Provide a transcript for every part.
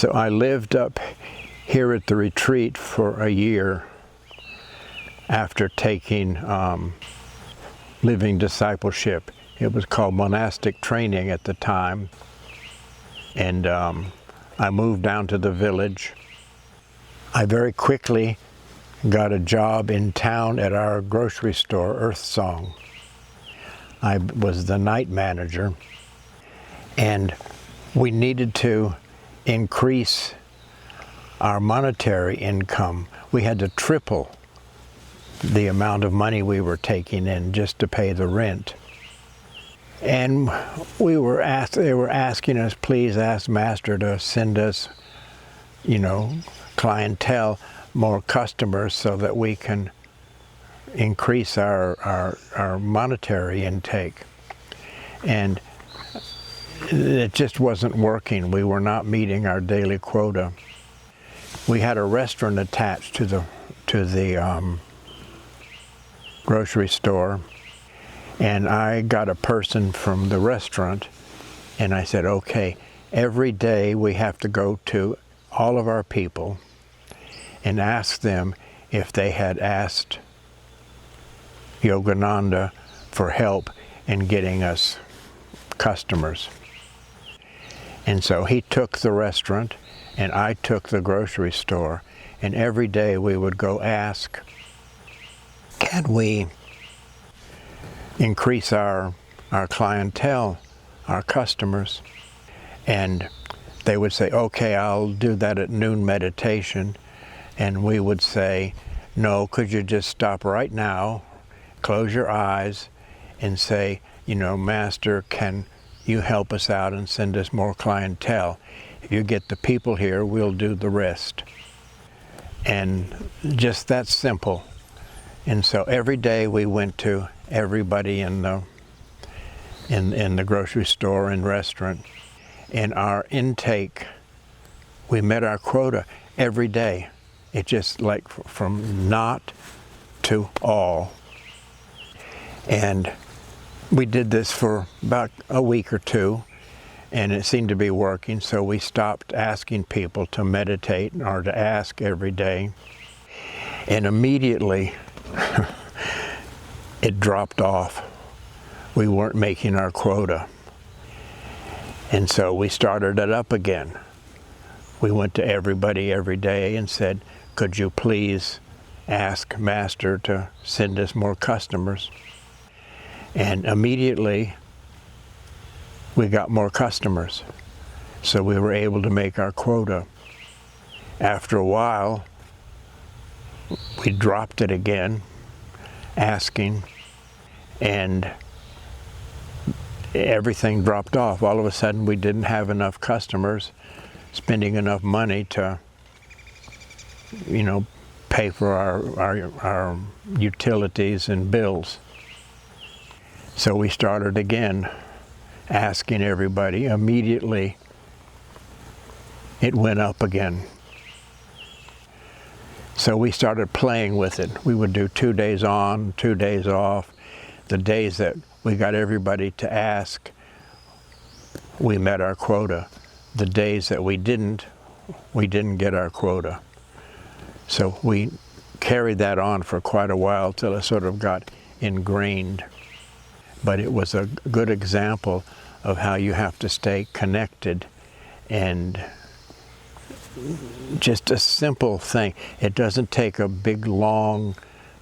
So I lived up here at the retreat for a year after taking living discipleship. It was called monastic training at the time. And I moved down to the village. I very quickly got a job in town at our grocery store, Earth Song. I was the night manager, and we needed to increase our monetary income. We had to triple the amount of money we were taking in just to pay the rent. And they were asking us, please ask Master to send us, clientele, more customers so that we can increase our monetary intake. And it just wasn't working. We were not meeting our daily quota. We had a restaurant attached to the grocery store, and I got a person from the restaurant, and I said, okay, every day we have to go to all of our people and ask them if they had asked Yogananda for help in getting us customers. And so he took the restaurant and I took the grocery store, and every day we would go ask, can we increase our clientele, our customers? And they would say, okay, I'll do that at noon meditation. And we would say, no, could you just stop right now, close your eyes, and say, Master, can you help us out and send us more clientele? If you get the people here, we'll do the rest. And just that simple. And so every day we went to everybody in the grocery store and restaurant. And our intake, we met our quota every day. It just like from not to all. And we did this for about a week or two, and it seemed to be working, so we stopped asking people to meditate or to ask every day. And immediately it dropped off. We weren't making our quota. And so we started it up again. We went to everybody every day and said, could you please ask Master to send us more customers? And immediately we got more customers. So we were able to make our quota. After a while, we dropped it again, asking, and everything dropped off. All of a sudden we didn't have enough customers, spending enough money to pay for our utilities and bills. So we started again, asking everybody. Immediately it went up again. So we started playing with it. We would do 2 days on, 2 days off. The days that we got everybody to ask, we met our quota. The days that we didn't get our quota. So we carried that on for quite a while till it sort of got ingrained. But it was a good example of how you have to stay connected, and just a simple thing. It doesn't take a big, long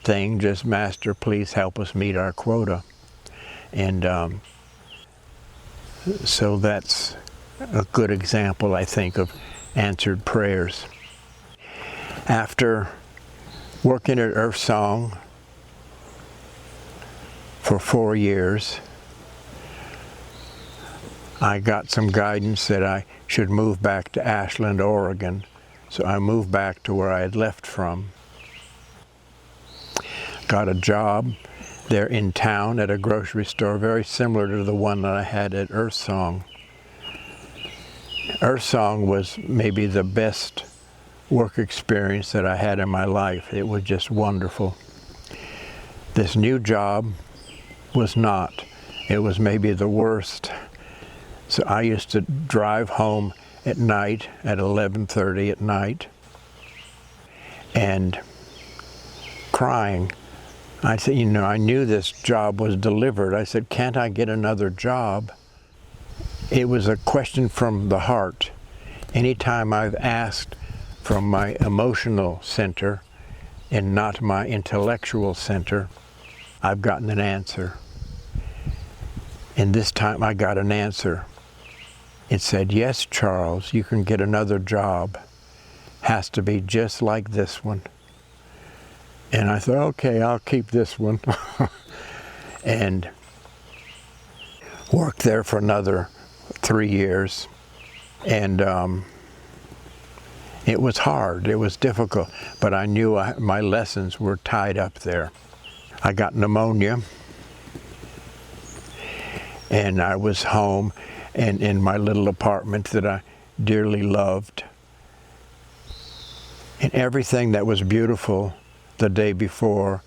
thing, just Master, please help us meet our quota. And so that's a good example, I think, of answered prayers. After working at Earth Song for 4 years, I got some guidance that I should move back to Ashland, Oregon. So I moved back to where I had left from. Got a job there in town at a grocery store, very similar to the one that I had at Earth Song. Earth Song was maybe the best work experience that I had in my life. It was just wonderful. This new job was not. It was maybe the worst. So I used to drive home at night, at 11:30 at night, and crying. I said, I knew this job was delivered. I said, can't I get another job? It was a question from the heart. Anytime I've asked from my emotional center and not my intellectual center, I've gotten an answer. And this time I got an answer. It said, yes, Charles, you can get another job. Has to be just like this one. And I thought, okay, I'll keep this one. And worked there for another 3 years. And it was hard, it was difficult, but I knew my lessons were tied up there. I got pneumonia, and I was home and in my little apartment that I dearly loved. And everything that was beautiful the day before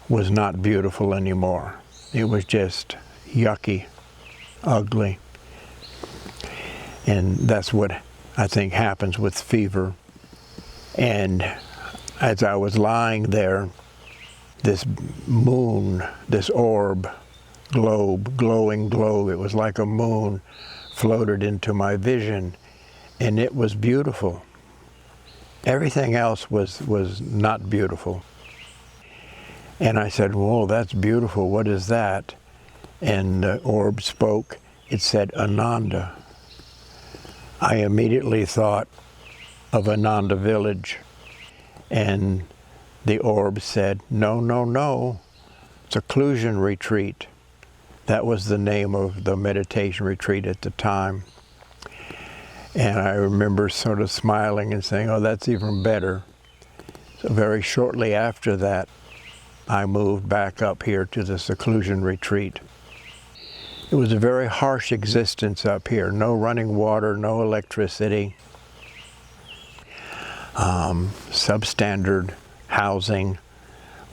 was not beautiful anymore. It was just yucky, ugly. And that's what I think happens with fever. And as I was lying there, this moon, this orb, globe, glowing globe, it was like a moon, floated into my vision, and it was beautiful. Everything else was not beautiful. And I said, whoa, that's beautiful, what is that? And the orb spoke, it said, Ananda. I immediately thought of Ananda village, and the orb said, no, no, no, seclusion retreat. That was the name of the meditation retreat at the time. And I remember sort of smiling and saying, oh, that's even better. So very shortly after that, I moved back up here to the seclusion retreat. It was a very harsh existence up here. No running water, no electricity, substandard housing.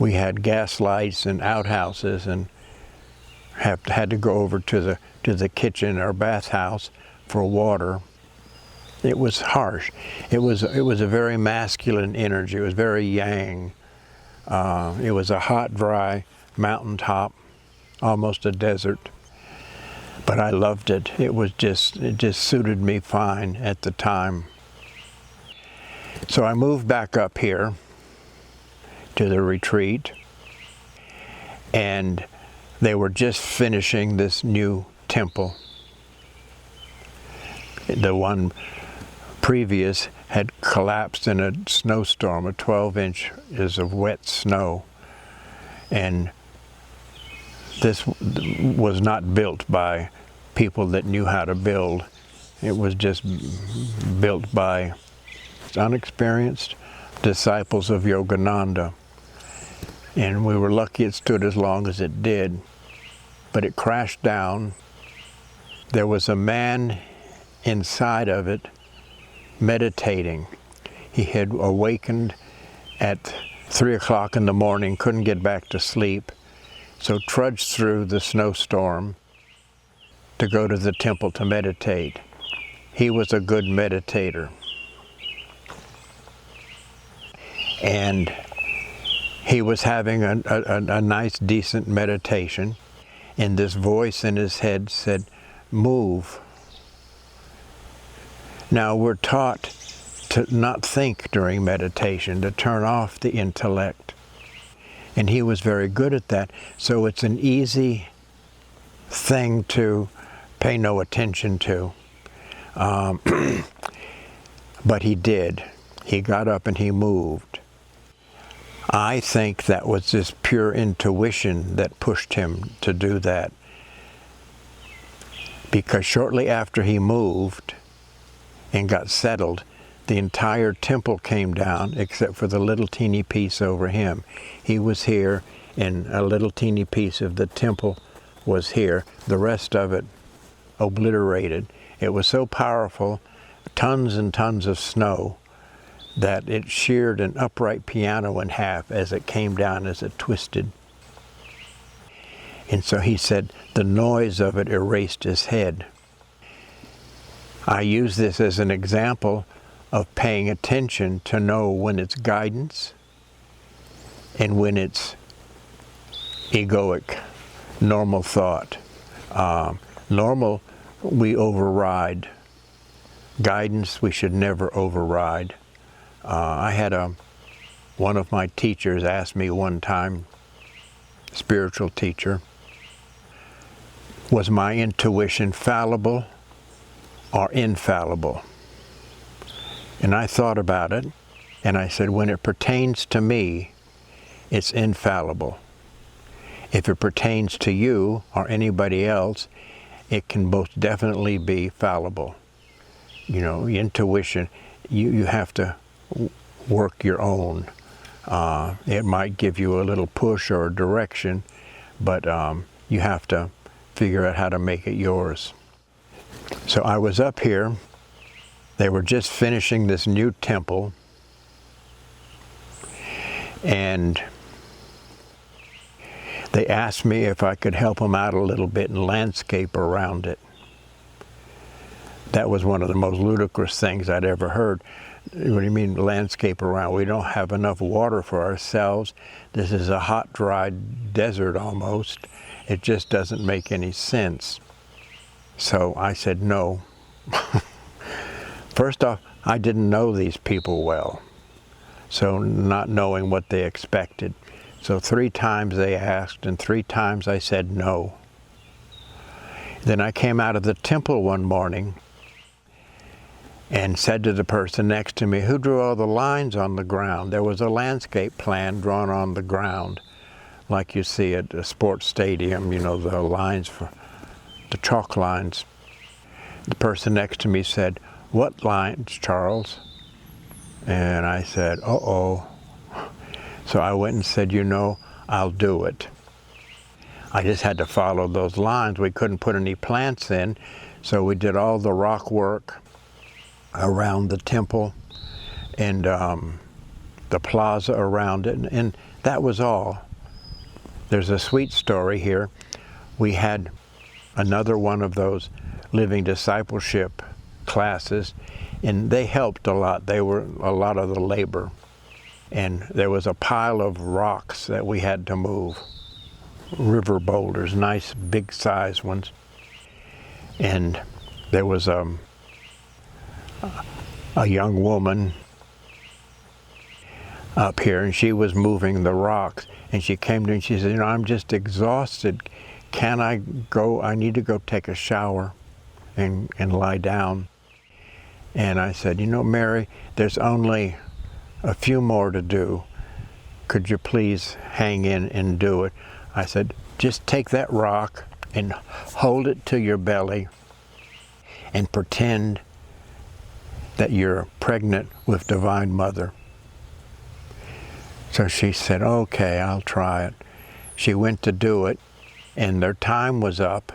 We had gas lights and outhouses, and had to go over to the kitchen or bathhouse for water. It was harsh. It was a very masculine energy. It was very yang. It was a hot, dry mountaintop, almost a desert. But I loved it. It just suited me fine at the time. So I moved back up here to the retreat, and they were just finishing this new temple. The one previous had collapsed in a snowstorm, a 12-inch of wet snow. And this was not built by people that knew how to build. It was just built by unexperienced disciples of Yogananda. And we were lucky it stood as long as it did. But it crashed down. There was a man inside of it meditating. He had awakened at 3 o'clock in the morning, couldn't get back to sleep, so trudged through the snowstorm to go to the temple to meditate. He was a good meditator. And he was having a nice, decent meditation, and this voice in his head said, move. Now we're taught to not think during meditation, to turn off the intellect. And he was very good at that. So it's an easy thing to pay no attention to. But he did. He got up and he moved. I think that was just pure intuition that pushed him to do that. Because shortly after he moved and got settled, the entire temple came down except for the little teeny piece over him. He was here, and a little teeny piece of the temple was here. The rest of it obliterated. It was so powerful, tons and tons of snow, that it sheared an upright piano in half as it came down, as it twisted. And so he said the noise of it erased his head. I use this as an example of paying attention to know when it's guidance and when it's egoic, normal thought. Normal, we override. Guidance, we should never override. I had one of my teachers ask me one time, spiritual teacher, was my intuition fallible or infallible? And I thought about it, and I said, when it pertains to me, it's infallible. If it pertains to you or anybody else, it can most definitely be fallible. You know, intuition, you have to work your own. It might give you a little push or a direction, but you have to figure out how to make it yours. So I was up here. They were just finishing this new temple, and they asked me if I could help them out a little bit and landscape around it. That was one of the most ludicrous things I'd ever heard. What do you mean landscape around? We don't have enough water for ourselves. This is a hot, dry desert almost. It just doesn't make any sense. So I said no. First off, I didn't know these people well, so not knowing what they expected. So 3 times they asked, and 3 times I said no. Then I came out of the temple one morning and said to the person next to me, who drew all the lines on the ground? There was a landscape plan drawn on the ground, like you see at a sports stadium, you know, the lines, for the chalk lines. The person next to me said, what lines, Charles? And I said, uh-oh. So I went and said, you know, I'll do it. I just had to follow those lines. We couldn't put any plants in, so we did all the rock work around the temple and the plaza around it, and that was all. There's a sweet story here. We had another one of those living discipleship classes, and they helped a lot. They were a lot of the labor. And there was a pile of rocks that we had to move, river boulders, nice big size ones. And there was a young woman up here, and she was moving the rocks, and she came to me and she said, you know, I'm just exhausted. Can I go? I need to go take a shower and lie down. And I said, you know, Mary, there's only a few more to do. Could you please hang in and do it? I said, just take that rock and hold it to your belly and pretend that you're pregnant with Divine Mother. So she said, okay, I'll try it. She went to do it, and their time was up.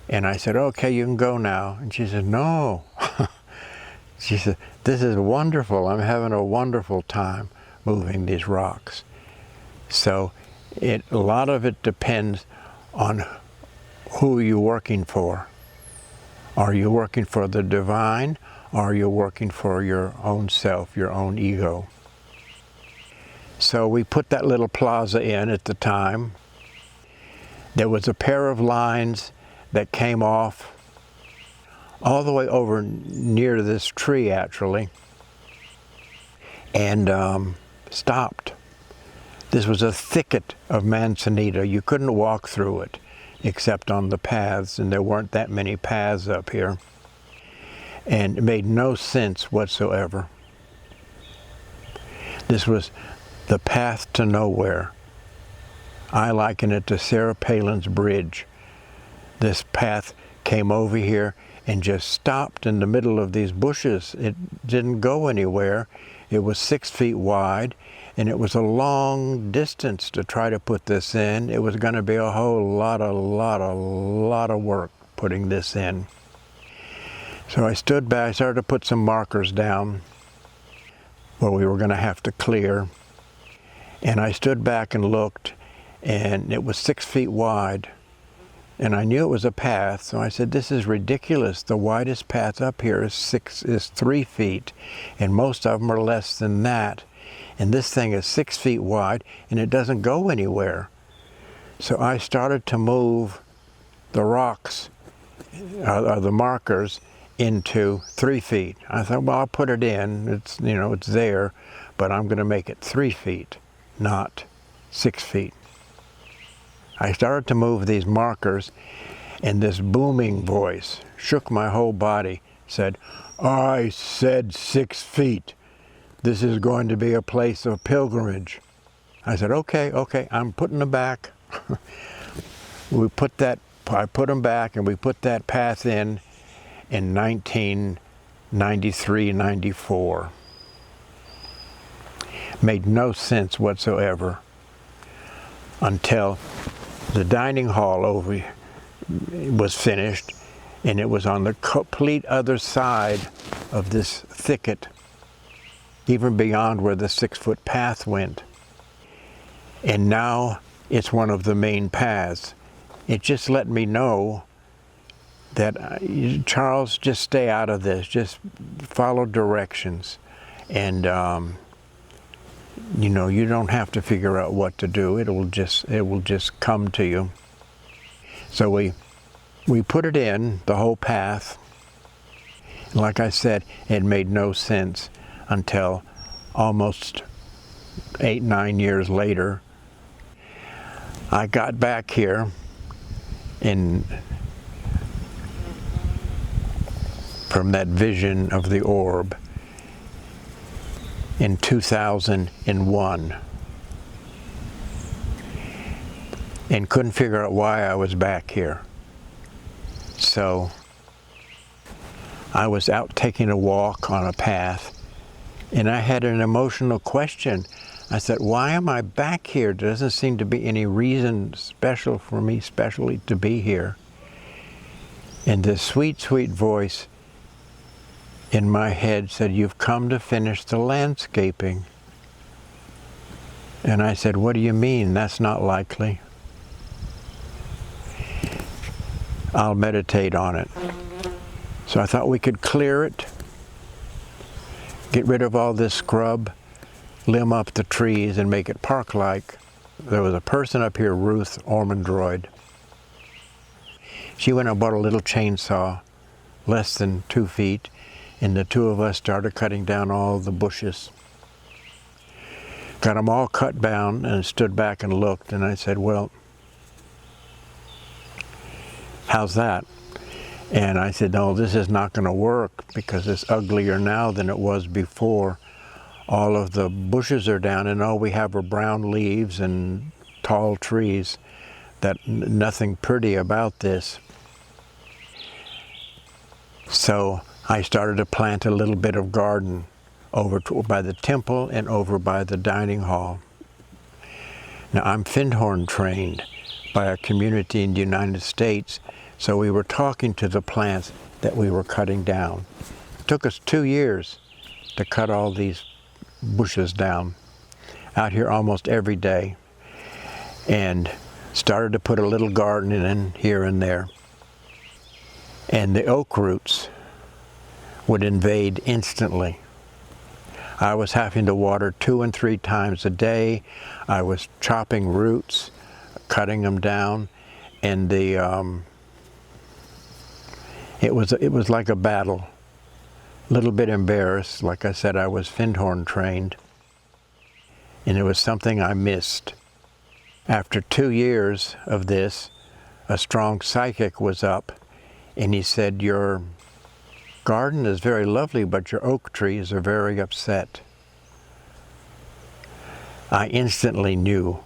And I said, okay, you can go now. And she said, no. She said, this is wonderful. I'm having a wonderful time moving these rocks. So a lot of it depends on who you're working for. Are you working for the divine, or are you working for your own self, your own ego? So we put that little plaza in at the time. There was a pair of lines that came off all the way over near this tree, actually, and stopped. This was a thicket of manzanita. You couldn't walk through it except on the paths, and there weren't that many paths up here. And it made no sense whatsoever. This was the path to nowhere. I liken it to Sarah Palin's bridge. This path came over here and just stopped in the middle of these bushes. It didn't go anywhere. It was 6 feet wide, and it was a long distance to try to put this in. It was going to be a whole lot of work putting this in. So I stood back, I started to put some markers down where we were going to have to clear. And I stood back and looked, and it was 6 feet wide. And I knew it was a path, so I said, this is ridiculous. The widest path up here is 3 feet, and most of them are less than that. And this thing is 6 feet wide, and it doesn't go anywhere. So I started to move the rocks, the markers, into 3 feet. I thought, well, I'll put it in. It's, you know, it's there, but I'm going to make it 3 feet, not 6 feet. I started to move these markers, and this booming voice shook my whole body, said, I said 6 feet. This is going to be a place of pilgrimage. I said, okay, I'm putting them back. I put them back, and we put that path in 1993, 94. Made no sense whatsoever until the dining hall over was finished, and it was on the complete other side of this thicket, even beyond where the 6-foot path went. And now it's one of the main paths. It just let me know that, Charles, just stay out of this, just follow directions, and you know, you don't have to figure out what to do. It will just come to you. So we put it in, the whole path. Like I said, it made no sense until almost 8-9 years later. I got back here from that vision of the orb in 2001, and couldn't figure out why I was back here. So I was out taking a walk on a path, and I had an emotional question. I said, why am I back here? There doesn't seem to be any reason special for me, specially to be here. And this sweet, sweet voice in my head said, you've come to finish the landscaping. And I said, what do you mean? That's not likely. I'll meditate on it. So I thought we could clear it, get rid of all this scrub, limb up the trees, and make it park-like. There was a person up here, Ruth Ormondroyd. She went and bought a little chainsaw, less than 2 feet, and the two of us started cutting down all the bushes. Got them all cut down, and stood back and looked, and I said, well, how's that? And I said, no, this is not going to work because it's uglier now than it was before. All of the bushes are down, and all we have are brown leaves and tall trees. Nothing pretty about this. So I started to plant a little bit of garden over by the temple and over by the dining hall. Now, I'm Findhorn trained by a community in the United States, so we were talking to the plants that we were cutting down. It took us 2 years to cut all these bushes down, out here almost every day, and started to put a little garden in here and there. And the oak roots would invade instantly. I was having to water 2 and 3 times a day. I was chopping roots, cutting them down, and it was like a battle. A little bit embarrassed. Like I said, I was Findhorn trained, and it was something I missed. After 2 years of this, a strong psychic was up, and he said, your garden is very lovely, but your oak trees are very upset. I instantly knew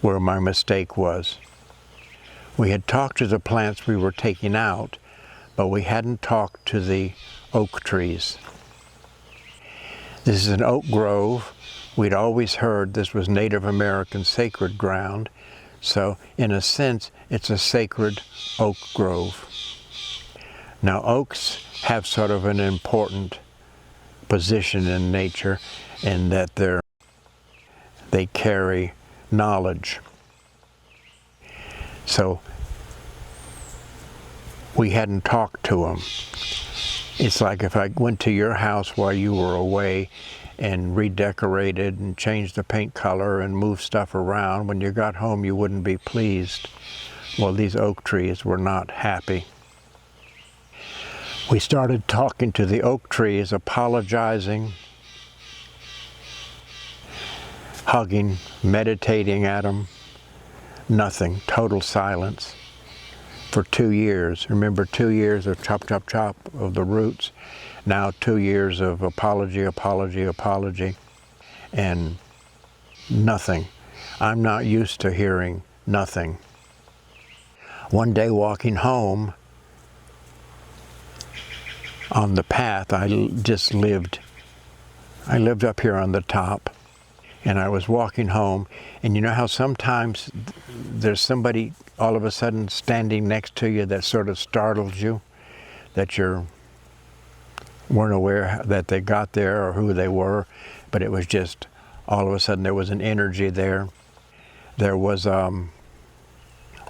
where my mistake was. We had talked to the plants we were taking out, but we hadn't talked to the oak trees. This is an oak grove. We'd always heard this was Native American sacred ground, so in a sense, it's a sacred oak grove. Now, oaks have sort of an important position in nature in that they carry knowledge. So we hadn't talked to them. It's like if I went to your house while you were away and redecorated and changed the paint color and moved stuff around, when you got home you wouldn't be pleased. Well, these oak trees were not happy. We started talking to the oak trees, apologizing, hugging, meditating at them. Nothing, total silence for 2 years. Remember, 2 years of chop, chop, chop of the roots. Now 2 years of apology, apology, apology, and nothing. I'm not used to hearing nothing. One day walking home on the path, I lived up here on the top, and I was walking home, and you know how sometimes there's somebody all of a sudden standing next to you that sort of startles you, that you weren't aware that they got there or who they were, but it was just all of a sudden there was an energy there. There was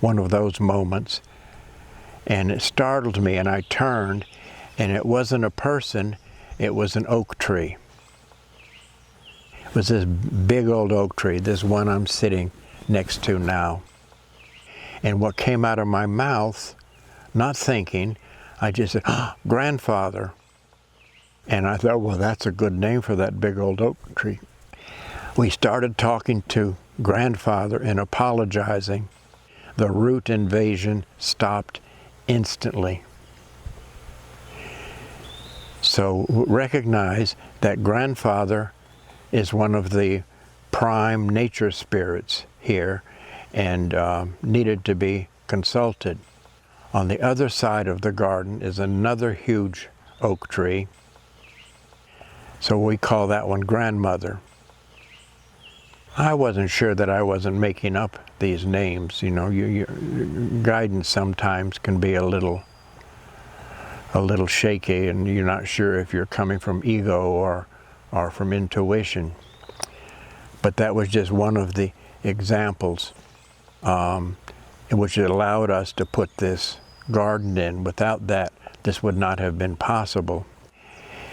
one of those moments, and it startled me, and I turned, and it wasn't a person, it was an oak tree. It was this big old oak tree, this one I'm sitting next to now. And what came out of my mouth, not thinking, I just said, "Oh, grandfather." And I thought, well, that's a good name for that big old oak tree. We started talking to grandfather and apologizing. The root invasion stopped instantly. So recognize that grandfather is one of the prime nature spirits here and needed to be consulted. On the other side of the garden is another huge oak tree. So we call that one grandmother. I wasn't sure that I wasn't making up these names. You know, your guidance sometimes can be a little shaky, and you're not sure if you're coming from ego or from intuition. But that was just one of the examples in which it allowed us to put this garden in. Without that, this would not have been possible.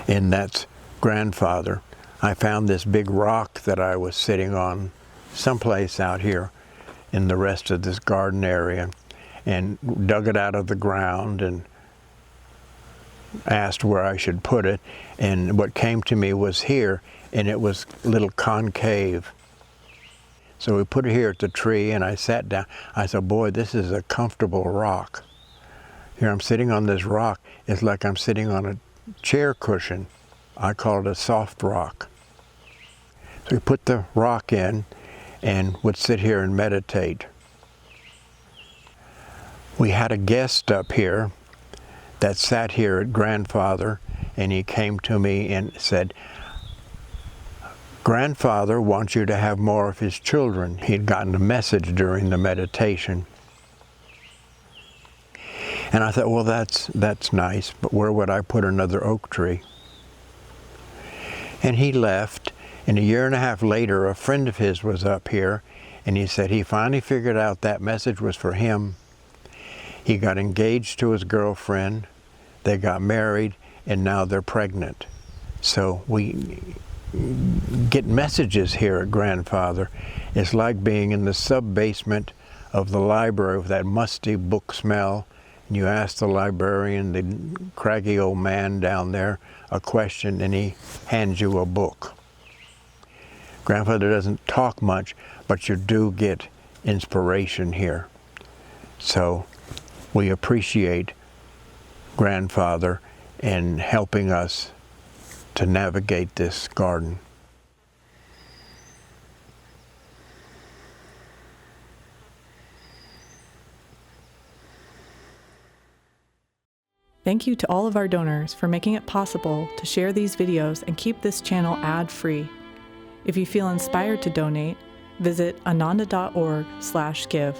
And that's grandfather. I found this big rock that I was sitting on someplace out here in the rest of this garden area, and dug it out of the ground and asked where I should put it, and what came to me was here, and it was a little concave. So we put it here at the tree, and I sat down. I said, boy, this is a comfortable rock. Here I'm sitting on this rock. It's like I'm sitting on a chair cushion. I call it a soft rock. So we put the rock in and would sit here and meditate. We had a guest up here that sat here at grandfather, and he came to me and said, grandfather wants you to have more of his children. He'd gotten a message during the meditation. And I thought, well, that's nice, but where would I put another oak tree? And he left, and a year and a half later, a friend of his was up here, and he said he finally figured out that message was for him. He got engaged to his girlfriend, they got married, and now they're pregnant. So we get messages here at grandfather. It's like being in the sub-basement of the library with that musty book smell, and you ask the librarian, the craggy old man down there, a question, and he hands you a book. Grandfather doesn't talk much, but you do get inspiration here. So we appreciate grandfather in helping us to navigate this garden. Thank you to all of our donors for making it possible to share these videos and keep this channel ad-free. If you feel inspired to donate, visit ananda.org/give.